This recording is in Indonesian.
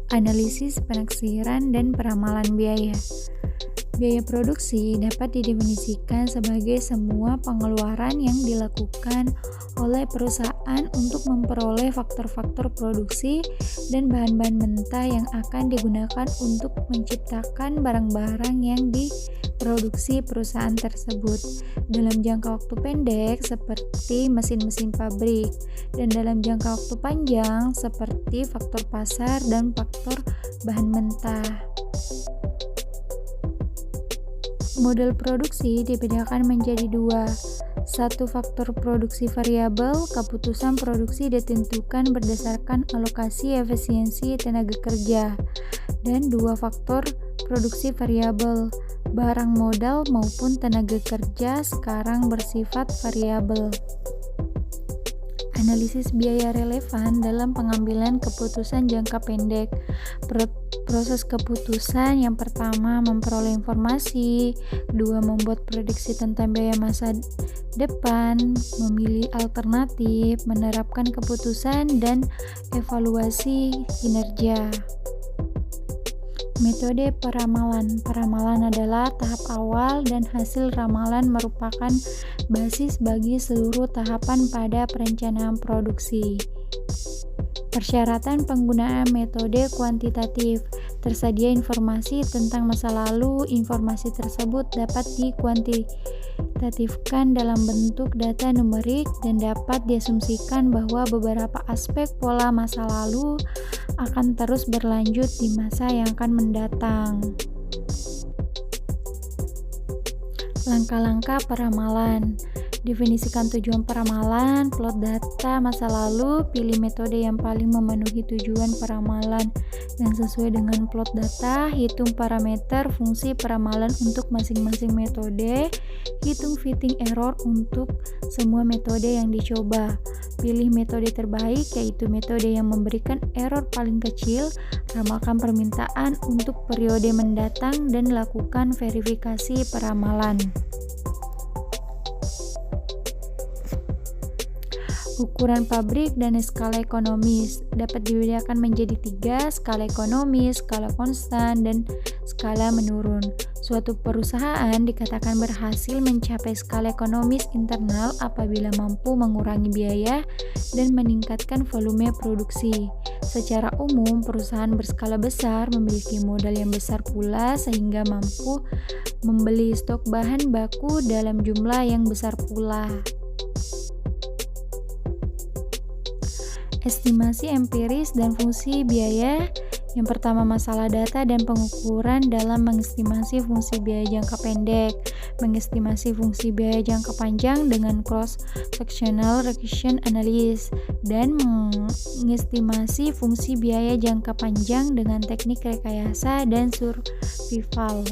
Analisis penaksiran dan peramalan biaya. Biaya produksi dapat didefinisikan sebagai semua pengeluaran yang dilakukan oleh perusahaan untuk memperoleh faktor-faktor produksi dan bahan-bahan mentah yang akan digunakan untuk menciptakan barang-barang yang diproduksi perusahaan tersebut dalam jangka waktu pendek seperti mesin-mesin pabrik, dan dalam jangka waktu panjang seperti faktor pasar dan faktor bahan mentah. Model produksi dibedakan menjadi dua. Satu, faktor produksi variabel. Keputusan produksi ditentukan berdasarkan alokasi efisiensi tenaga kerja. Dan dua, faktor produksi variabel. Barang modal maupun tenaga kerja sekarang bersifat variabel. Analisis biaya relevan dalam pengambilan keputusan jangka pendek. Proses keputusan yang pertama memperoleh informasi, kedua membuat prediksi tentang biaya masa depan, memilih alternatif, menerapkan keputusan, dan evaluasi kinerja. Metode peramalan. Peramalan adalah tahap awal dan hasil ramalan merupakan basis bagi seluruh tahapan pada perencanaan produksi. Persyaratan penggunaan metode kuantitatif. Tersedia informasi tentang masa lalu. Informasi tersebut dapat dikuantitatifkan dalam bentuk data numerik dan dapat diasumsikan bahwa beberapa aspek pola masa lalu akan terus berlanjut di masa yang akan mendatang. Langkah-langkah peramalan. Definisikan tujuan peramalan, plot data masa lalu, pilih metode yang paling memenuhi tujuan peramalan yang sesuai dengan plot data, hitung parameter fungsi peramalan untuk masing-masing metode, hitung fitting error untuk semua metode yang dicoba. Pilih metode terbaik, yaitu metode yang memberikan error paling kecil, ramalkan permintaan untuk periode mendatang, dan lakukan verifikasi peramalan. Ukuran pabrik dan skala ekonomis dapat dibedakan menjadi 3, skala ekonomis, skala konstan, dan skala menurun. Suatu perusahaan dikatakan berhasil mencapai skala ekonomis internal apabila mampu mengurangi biaya dan meningkatkan volume produksi. Secara umum, perusahaan berskala besar memiliki modal yang besar pula sehingga mampu membeli stok bahan baku dalam jumlah yang besar pula. Estimasi empiris dan fungsi biaya. Yang pertama, masalah data dan pengukuran dalam mengestimasi fungsi biaya jangka pendek, mengestimasi fungsi biaya jangka panjang dengan cross-sectional regression analysis, dan mengestimasi fungsi biaya jangka panjang dengan teknik rekayasa dan survival.